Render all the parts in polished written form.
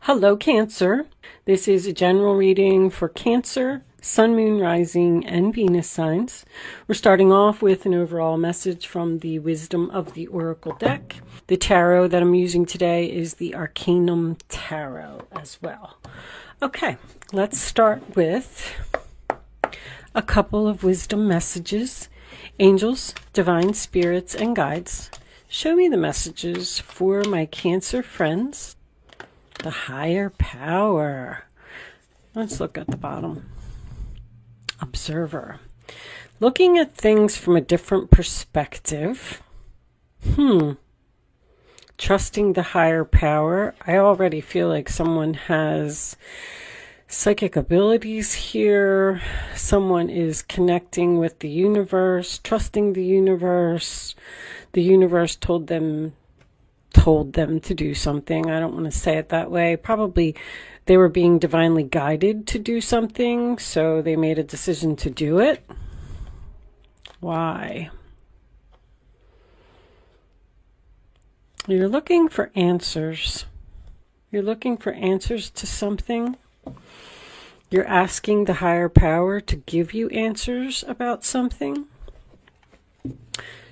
Hello, Cancer. This is a general reading for Cancer, Sun, Moon, Rising, and Venus signs. We're starting off with an overall message from the Wisdom of the Oracle deck. The tarot that I'm using today is the Arcanum Tarot as well. Okay, let's start with a couple of wisdom messages. Angels, divine spirits, and guides, show me the messages for my Cancer friends. The higher power. Let's look at the bottom. Observer. Looking at things from a different perspective. Trusting the higher power. I already feel like someone has psychic abilities here. Someone is connecting with the universe, trusting the universe. The universe told them to do something. I don't want to say it that way. Probably they were being divinely guided to do something, so they made a decision to do it. Why? You're looking for answers. You're looking for answers to something. You're asking the higher power to give you answers about something.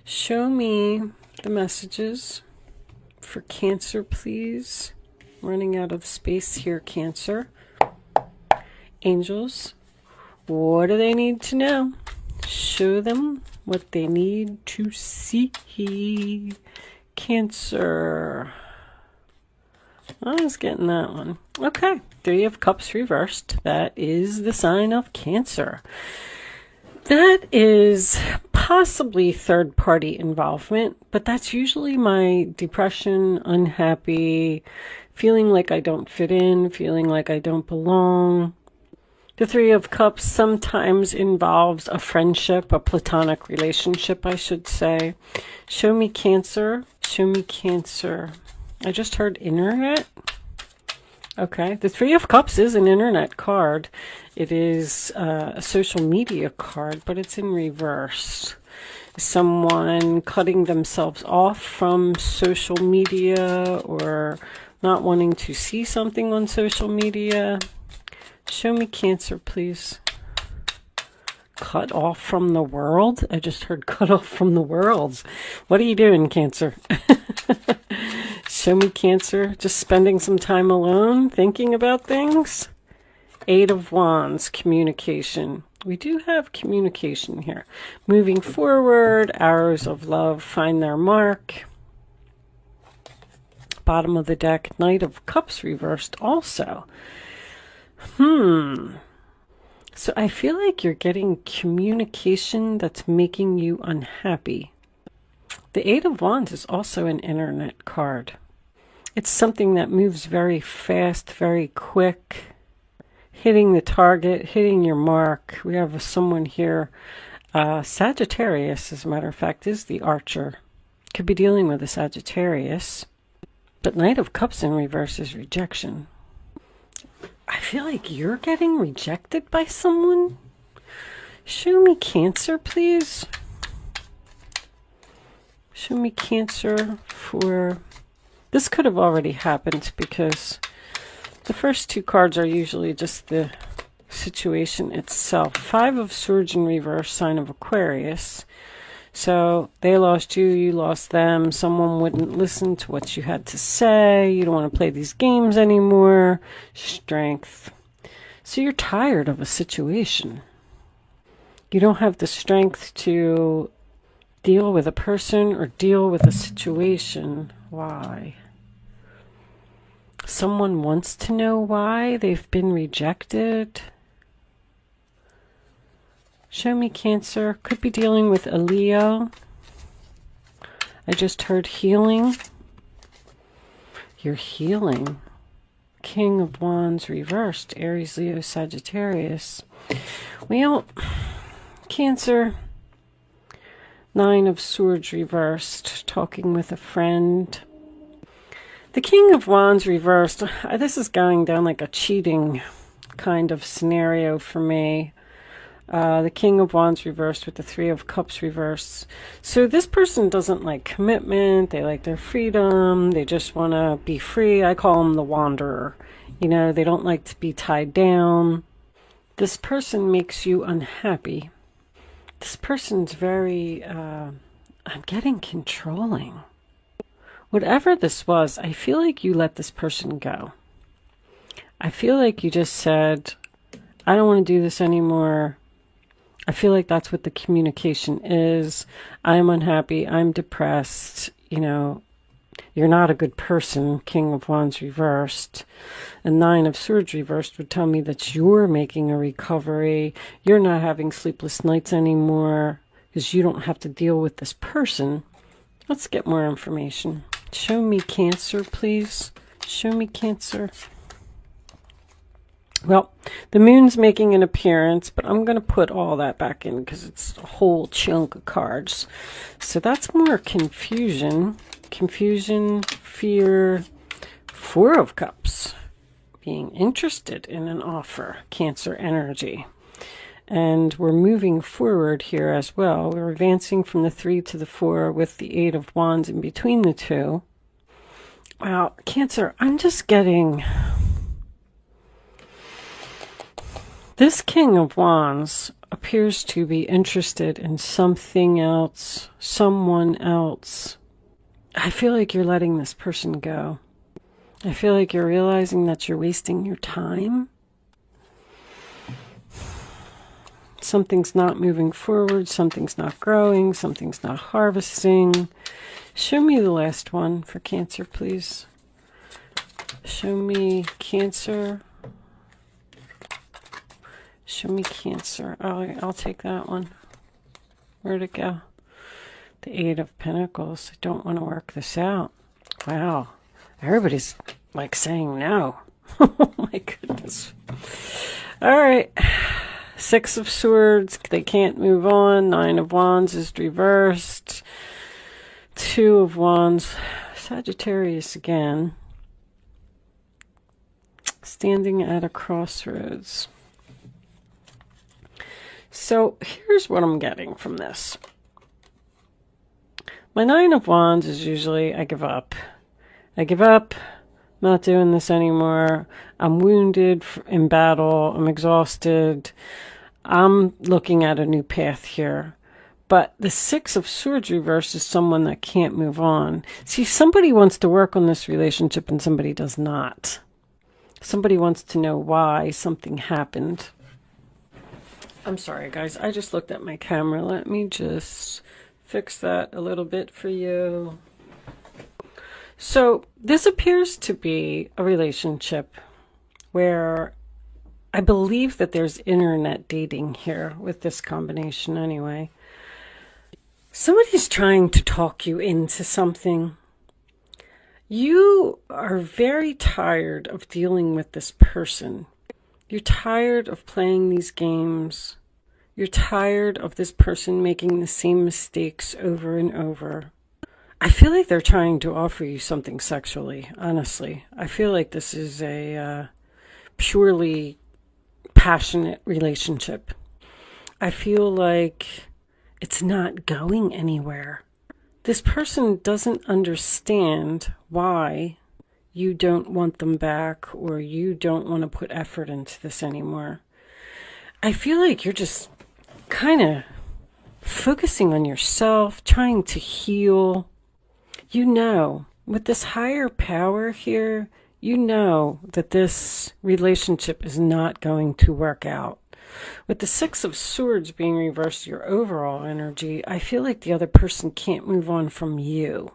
Show me the messages for Cancer, please. Running out of space here, Cancer. Angels, what do they need to know? Show them what they need to see. Cancer. I was getting that one. Okay, Three of Cups reversed. That is the sign of Cancer. That is possibly third-party involvement, but that's usually my depression, unhappy, feeling like I don't fit in, feeling like I don't belong. The Three of Cups sometimes involves a friendship, a platonic relationship, I should say. Show me Cancer. Show me Cancer. I just heard internet. Okay, the Three of Cups is an internet card. It is a social media card, but it's in reverse. Someone cutting themselves off from social media or not wanting to see something on social media. Show me Cancer, please. Cut off from the world? I just heard cut off from the world. What are you doing, Cancer? Show me Cancer. Just spending some time alone, thinking about things. Eight of Wands, communication. We do have communication here. Moving forward, arrows of love find their mark. Bottom of the deck, Knight of Cups reversed also. So I feel like you're getting communication that's making you unhappy. The Eight of Wands is also an internet card. It's something that moves very fast, very quick. Hitting the target, hitting your mark. We have someone here. Sagittarius, as a matter of fact, is the Archer. Could be dealing with a Sagittarius. But Knight of Cups in reverse is rejection. I feel like you're getting rejected by someone. Show me Cancer, please. Show me Cancer for... This could have already happened because the first two cards are usually just the situation itself. Five of Swords in reverse, sign of Aquarius. So they lost you, you lost them. Someone wouldn't listen to what you had to say. You don't want to play these games anymore. Strength. So you're tired of a situation. You don't have the strength to deal with a person or deal with a situation. Why? Someone wants to know why they've been rejected. Show me Cancer. Could be dealing with a Leo. I just heard healing. You're healing. King of Wands reversed. Aries, Leo, Sagittarius. Well, Cancer. Nine of Swords reversed. Talking with a friend. The King of Wands reversed. This is going down like a cheating kind of scenario for me. The King of Wands reversed with the Three of Cups reversed. So this person doesn't like commitment. They like their freedom. They just want to be free. I call them the wanderer You know, they don't like to be tied down. This person makes you unhappy. This person's very, I'm getting controlling. Whatever this was, I feel like you let this person go. I feel like you just said, I don't want to do this anymore. I feel like that's what the communication is. I'm unhappy. I'm depressed. You know, you're not a good person. King of Wands reversed. And Nine of Swords reversed would tell me that you're making a recovery. You're not having sleepless nights anymore because you don't have to deal with this person. Let's get more information. Show me Cancer, please. Show me Cancer. Well, the moon's making an appearance, but I'm going to put all that back in because it's a whole chunk of cards. So that's more confusion. Confusion, fear, Four of Cups. Being interested in an offer. Cancer energy. And we're moving forward here as well. We're advancing from the 3 to the 4 with the 8 of Wands in between the two. Wow, Cancer, I'm just getting... This King of Wands appears to be interested in something else, someone else. I feel like you're letting this person go. I feel like you're realizing that you're wasting your time. Something's not moving forward, something's not growing, something's not harvesting. Show me the last one for Cancer, please. Show me Cancer. Show me Cancer. Oh, I'll take that one. Where'd it go? The 8 of Pentacles. I don't want to work this out. Wow. Everybody's like saying no. Oh my goodness. All right. 6 of Swords. They can't move on. 9 of Wands is reversed. 2 of Wands. Sagittarius again. Standing at a crossroads. So here's what I'm getting from this. My 9 of Wands is usually I give up. I give up. I'm not doing this anymore. I'm wounded in battle. I'm exhausted. I'm looking at a new path here. But the 6 of Swords reverse is someone that can't move on. See, somebody wants to work on this relationship and somebody does not. Somebody wants to know why something happened. I'm sorry, guys. I just looked at my camera. Let me just fix that a little bit for you. So this appears to be a relationship where I believe that there's internet dating here with this combination anyway. Somebody's trying to talk you into something. You are very tired of dealing with this person. You're tired of playing these games. You're tired of this person making the same mistakes over and over. I feel like they're trying to offer you something sexually, honestly. I feel like this is a purely passionate relationship. I feel like it's not going anywhere. This person doesn't understand why you don't want them back or you don't want to put effort into this anymore. I feel like you're just kind of focusing on yourself, trying to heal. You know, with this higher power here, you know that this relationship is not going to work out. With the 6 of Swords being reversed, your overall energy, I feel like the other person can't move on from you.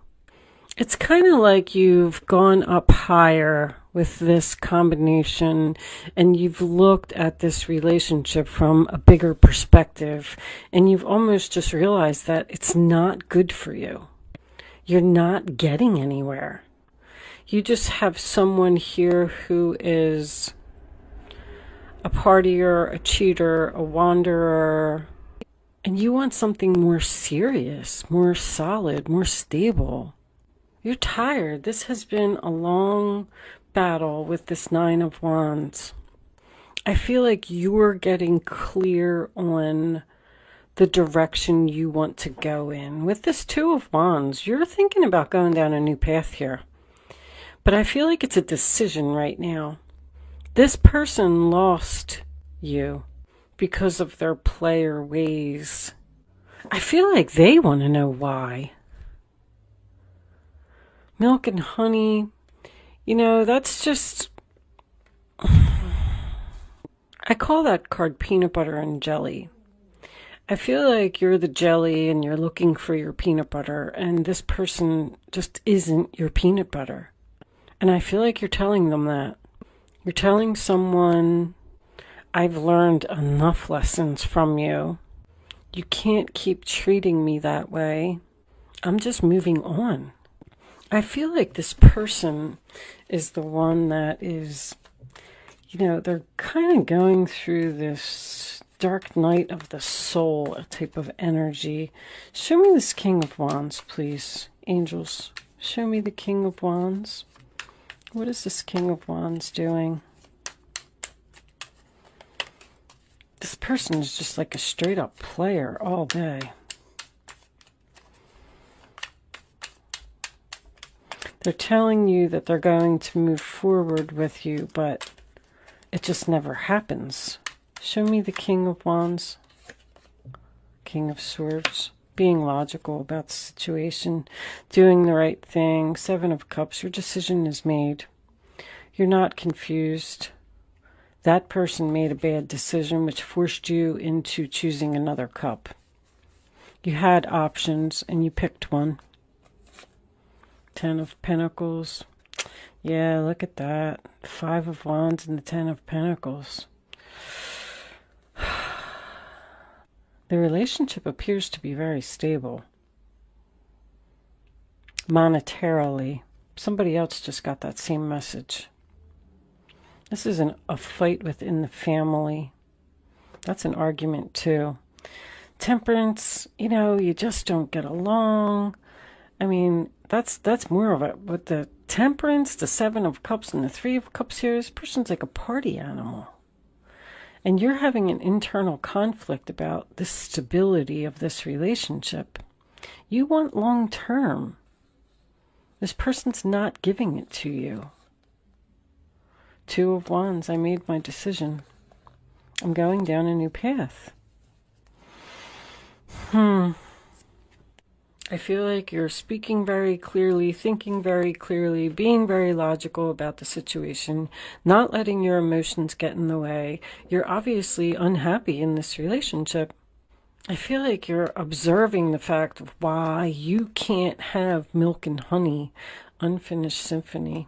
It's kind of like you've gone up higher with this combination and you've looked at this relationship from a bigger perspective and you've almost just realized that it's not good for you. You're not getting anywhere. You just have someone here who is a partier, a cheater, a wanderer, and you want something more serious, more solid, more stable. You're tired. This has been a long battle with this 9 of Wands. I feel like you're getting clear on the direction you want to go in. With this 2 of Wands, you're thinking about going down a new path here. But I feel like it's a decision right now. This person lost you because of their player ways. I feel like they want to know why. Milk and honey, you know, that's just... I call that card peanut butter and jelly. I feel like you're the jelly and you're looking for your peanut butter, and this person just isn't your peanut butter. And I feel like you're telling them that. You're telling someone, I've learned enough lessons from you. You can't keep treating me that way. I'm just moving on. I feel like this person is the one that is, you know, they're kind of going through this dark night of the soul, a type of energy. Show me this King of Wands, please. Angels, show me the King of Wands. What is this King of Wands doing? This person is just like a straight up player all day. They're telling you that they're going to move forward with you, but it just never happens. Show me the King of Wands. King of Swords. Being logical about the situation. Doing the right thing. Seven of Cups. Your decision is made. You're not confused. That person made a bad decision which forced you into choosing another cup. You had options and you picked one. Ten of Pentacles. Yeah, look at that. Five of Wands and the Ten of Pentacles. The relationship appears to be very stable. Monetarily. Somebody else just got that same message. This isn't a fight within the family. That's an argument too. Temperance, you know, you just don't get along. I mean, that's more of it. With the Temperance, the Seven of Cups, and the Three of Cups here, this person's like a party animal. And you're having an internal conflict about the stability of this relationship. You want long term. This person's not giving it to you. Two of Wands, I made my decision. I'm going down a new path. I feel like you're speaking very clearly, thinking very clearly, being very logical about the situation, not letting your emotions get in the way. You're obviously unhappy in this relationship. I feel like you're observing the fact of why you can't have milk and honey, unfinished symphony.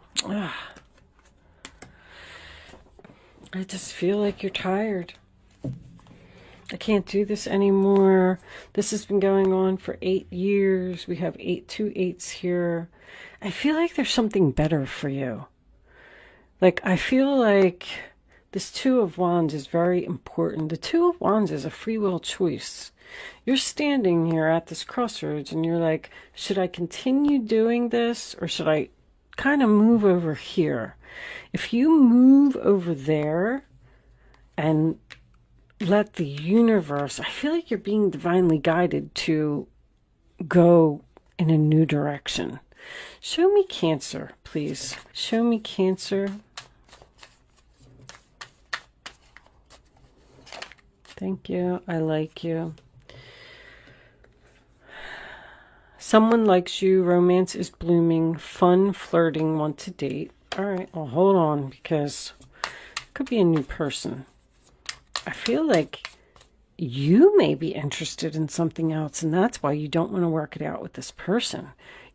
I just feel like you're tired. I can't do this anymore. This has been going on for 8 years. We have 2 8s here. I feel like there's something better for you. Like, I feel like this Two of Wands is very important. The Two of Wands is a free will choice. You're standing here at this crossroads and you're like, should I continue doing this or should I kind of move over here? If you move over there and let the universe, I feel like you're being divinely guided to go in a new direction. Show me Cancer, please. Show me Cancer. Thank you. I like you. Someone likes you. Romance is blooming. Fun, flirting, want to date. All right, well, hold on, because it could be a new person. I feel like you may be interested in something else, and that's why you don't want to work it out with this person.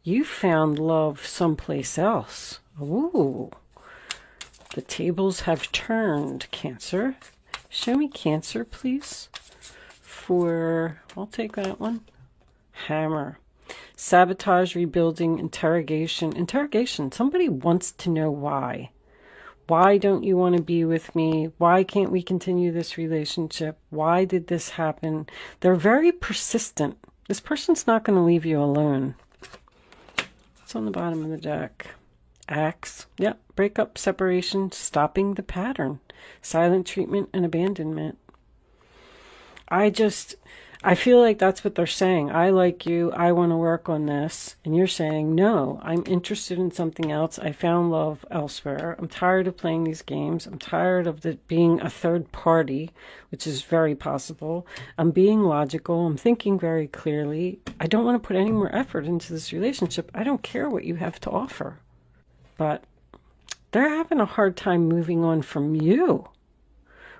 You found love someplace else. Ooh, the tables have turned, Cancer. Show me Cancer, please. I'll take that one. Hammer. Sabotage, rebuilding, interrogation. Interrogation. Somebody wants to know why. Why don't you want to be with me? Why can't we continue this relationship? Why did this happen? They're very persistent. This person's not going to leave you alone. What's on the bottom of the deck? Axe. Yep. Breakup, separation, stopping the pattern. Silent treatment and abandonment. I I feel like that's what they're saying. I like you. I want to work on this. And you're saying, no, I'm interested in something else. I found love elsewhere. I'm tired of playing these games. I'm tired of it being a third party, which is very possible. I'm being logical. I'm thinking very clearly. I don't want to put any more effort into this relationship. I don't care what you have to offer. But they're having a hard time moving on from you,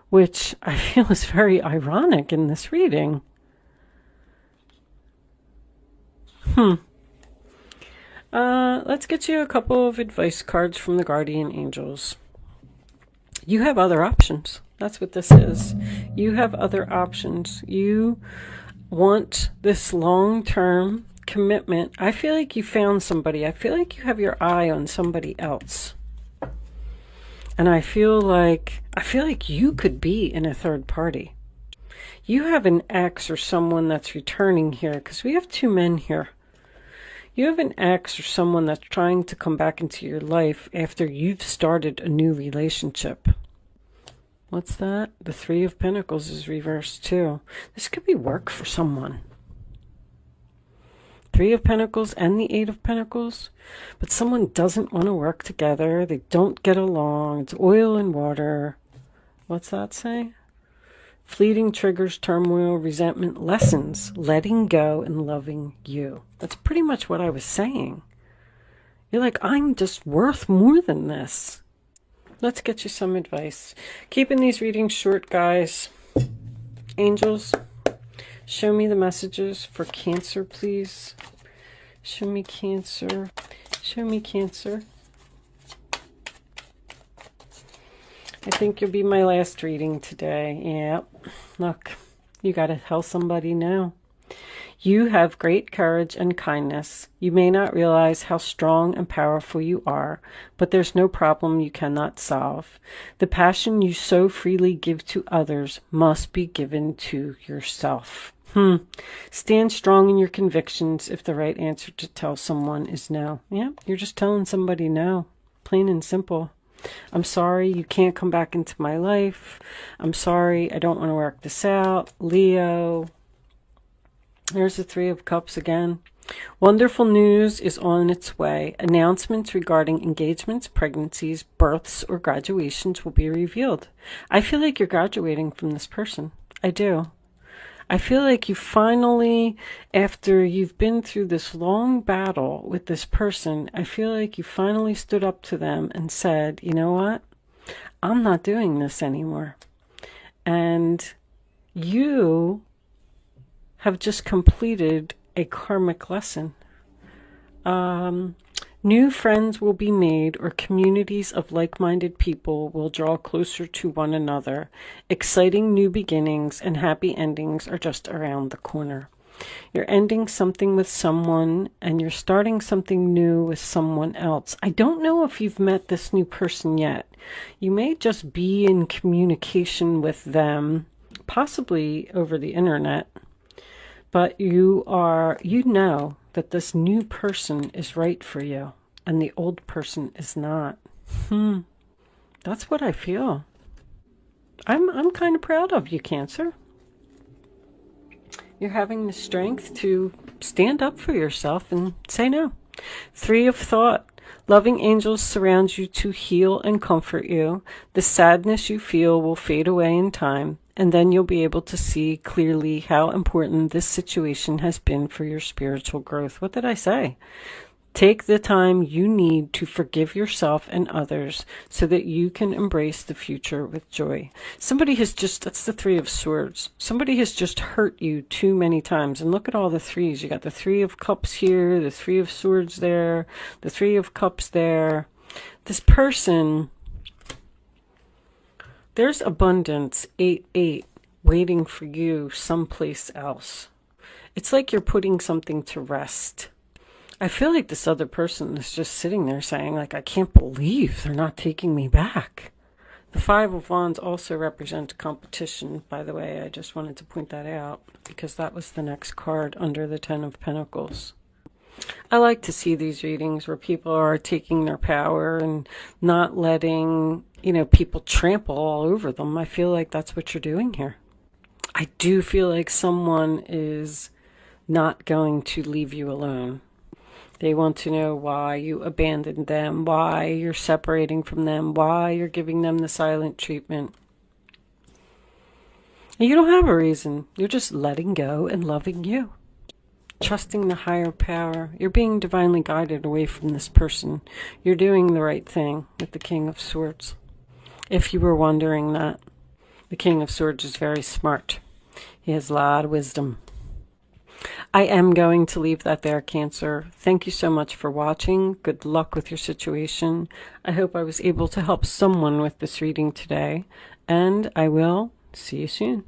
which I feel is very ironic in this reading. Let's get you a couple of advice cards from the guardian angels. You have other options. That's what this is. You have other options. You want this long-term commitment. I feel like you found somebody. I feel like you have your eye on somebody else. And I feel like you could be in a third party. You have an ex or someone that's returning here, because we have two men here. You have an ex or someone that's trying to come back into your life after you've started a new relationship. What's that? The Three of Pentacles is reversed too. This could be work for someone. Three of Pentacles and the Eight of Pentacles. But someone doesn't want to work together. They don't get along. It's oil and water. What's that say? Fleeting triggers, turmoil, resentment, lessons, letting go, and loving you. That's pretty much what I was saying. You're like, I'm just worth more than this. Let's get you some advice. Keeping these readings short, guys. Angels, show me the messages for Cancer, please. Show me Cancer. Show me Cancer. I think you'll be my last reading today. Yep. Look, you got to tell somebody now. You have great courage and kindness. You may not realize how strong and powerful you are, but there's no problem you cannot solve. The passion you so freely give to others must be given to yourself. Stand strong in your convictions if the right answer to tell someone is no. Yeah, you're just telling somebody no. Plain and simple. I'm sorry you can't come back into my life. I'm sorry I don't want to work this out. Leo. There's the Three of Cups again. Wonderful news is on its way. Announcements regarding engagements, pregnancies, births, or graduations will be revealed. I feel like you're graduating from this person. I do. I feel like you finally, after you've been through this long battle with this person, I feel like you finally stood up to them and said, you know what? I'm not doing this anymore. And you have just completed a karmic lesson. New friends will be made, or communities of like-minded people will draw closer to one another. Exciting new beginnings and happy endings are just around the corner. You're ending something with someone and you're starting something new with someone else. I don't know if you've met this new person yet. You may just be in communication with them, possibly over the internet, but you know that this new person is right for you and the old person is not. That's what I feel. I'm kind of proud of you, Cancer. You're having the strength to stand up for yourself and say no. Three of Thought. Loving angels surround you to heal and comfort you. The sadness you feel will fade away in time, and then you'll be able to see clearly how important this situation has been for your spiritual growth. What did I say? Take the time you need to forgive yourself and others so that you can embrace the future with joy. Somebody has just, that's the Three of Swords. Somebody has just hurt you too many times. And look at all the threes. You got the Three of Cups here, the Three of Swords there, the Three of Cups there. This person, there's abundance, 8-8, waiting for you someplace else. It's like you're putting something to rest. I feel like this other person is just sitting there saying, like, I can't believe they're not taking me back. The Five of Wands also represents competition, by the way. I just wanted to point that out because that was the next card under the Ten of Pentacles. I like to see these readings where people are taking their power and not letting, people trample all over them. I feel like that's what you're doing here. I do feel like someone is not going to leave you alone. They want to know why you abandoned them, why you're separating from them, why you're giving them the silent treatment. And you don't have a reason. You're just letting go and loving you. Trusting the higher power. You're being divinely guided away from this person. You're doing the right thing with the King of Swords. If you were wondering that, the King of Swords is very smart. He has a lot of wisdom. I am going to leave that there, Cancer. Thank you so much for watching. Good luck with your situation. I hope I was able to help someone with this reading today, and I will see you soon.